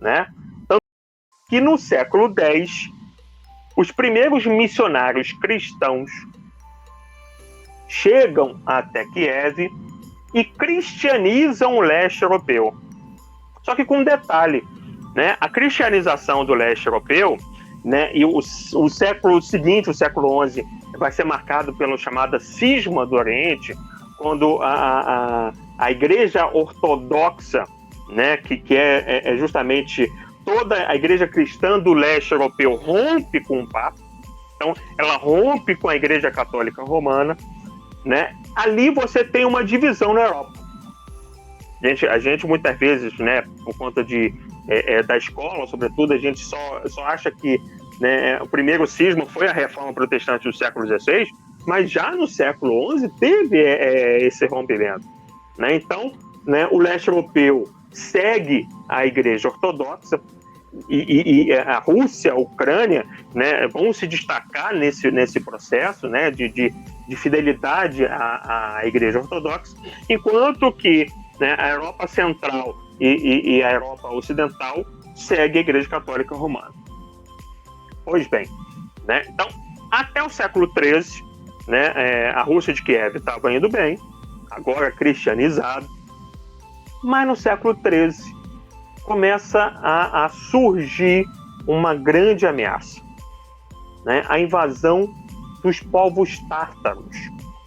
né? Tanto que no século X, os primeiros missionários cristãos chegam até Kiev e cristianizam o leste europeu. Só que com um detalhe, né? A cristianização do leste europeu, né, e o século seguinte, o século XI, vai ser marcado pela chamada Cisma do Oriente, quando a Igreja Ortodoxa, né, que é justamente toda a Igreja cristã do leste europeu, rompe com o Papa. Então, ela rompe com a Igreja Católica Romana, né? Ali você tem uma divisão na Europa. A gente muitas vezes, né, por conta da escola, sobretudo, a gente só acha que, né, o primeiro cisma foi a Reforma Protestante do século XVI, mas já no século XI teve esse rompimento, né? Então, né, o leste europeu segue a Igreja Ortodoxa e a Rússia, a Ucrânia, né, vão se destacar nesse processo, né, de fidelidade à Igreja Ortodoxa, enquanto que, né, a Europa Central e a Europa Ocidental segue a Igreja Católica Romana. Pois bem, né, então, até o século XIII, né, a Rússia de Kiev estava indo bem, agora cristianizado, mas no século XIII começa a surgir uma grande ameaça, né, a invasão dos povos tártaros,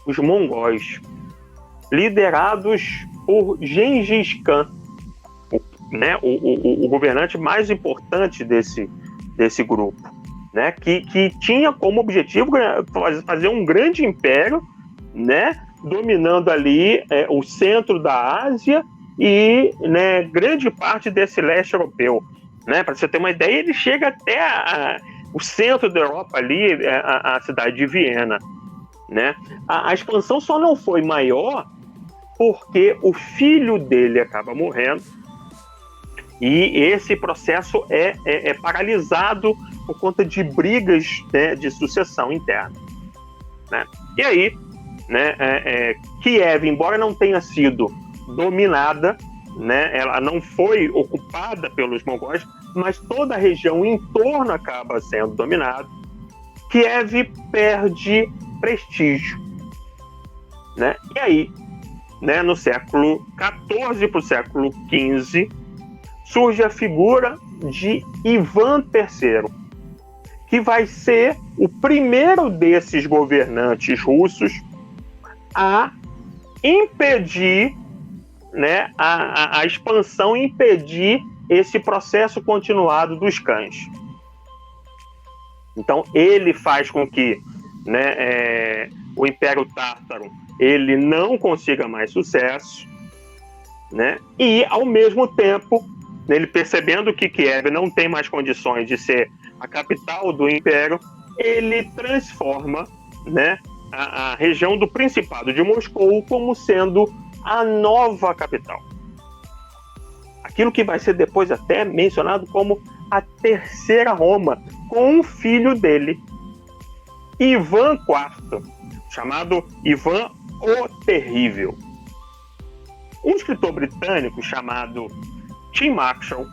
os mongóis, liderados por Gengis Khan, né, o governante mais importante desse grupo, né, que tinha como objetivo fazer um grande império, né, dominando ali o centro da Ásia e, né, grande parte desse leste europeu. Né, para você ter uma ideia, ele chega até o centro da Europa ali, a cidade de Viena. Né? A expansão só não foi maior porque o filho dele acaba morrendo e esse processo é paralisado por conta de brigas, né, de sucessão interna. Né? E aí, né, Kiev, embora não tenha sido dominada, né, ela não foi ocupada pelos mongóis, mas toda a região em torno acaba sendo dominada. Kiev perde prestígio. Né? E aí, né, no século XIV para o século XV, surge a figura de Ivan III, que vai ser o primeiro desses governantes russos a impedir, né, a expansão, impedir esse processo continuado dos cães. Então, ele faz com que, né, o Império Tártaro ele não consiga mais sucesso, né, e, ao mesmo tempo, ele percebendo que Kiev não tem mais condições de ser a capital do Império, ele transforma, né, a região do Principado de Moscou como sendo a nova capital. Aquilo que vai ser depois até mencionado como a Terceira Roma, com um filho dele, Ivan IV, chamado Ivan o Terrível. Um escritor britânico chamado Tim Marshall,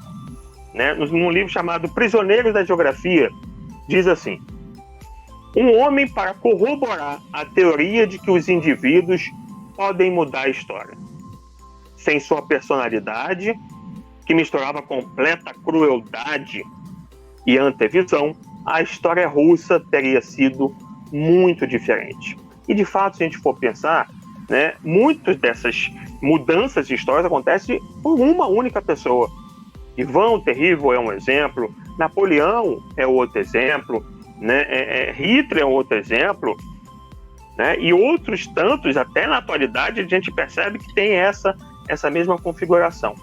né, num livro chamado Prisioneiros da Geografia, diz assim: um homem para corroborar a teoria de que os indivíduos podem mudar a história. Sem sua personalidade, que misturava completa crueldade e antevisão, a história russa teria sido muito diferente. E, de fato, se a gente for pensar, né, muitas dessas mudanças históricas acontecem por uma única pessoa. Ivan o Terrível é um exemplo, Napoleão é outro exemplo, né, Hitler é outro exemplo, né, e outros tantos, até na atualidade, a gente percebe que tem essa mesma configuração.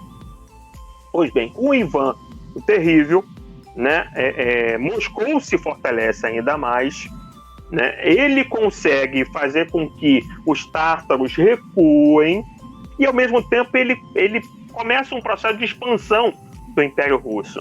Pois bem, com Ivan o Terrível, né, Moscou se fortalece ainda mais, né, ele consegue fazer com que os tártaros recuem e, ao mesmo tempo, ele começa um processo de expansão do Império Russo,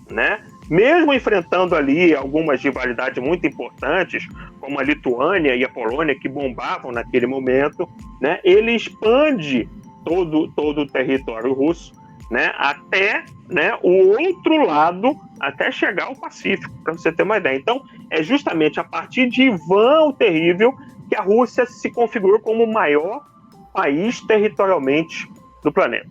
né? Mesmo enfrentando ali algumas rivalidades muito importantes, como a Lituânia e a Polônia, que bombavam naquele momento, né, ele expande todo o território russo, né, até, né, o outro lado, até chegar ao Pacífico, para você ter uma ideia. Então, é justamente a partir de Ivan o Terrível que a Rússia se configurou como o maior país territorialmente do planeta.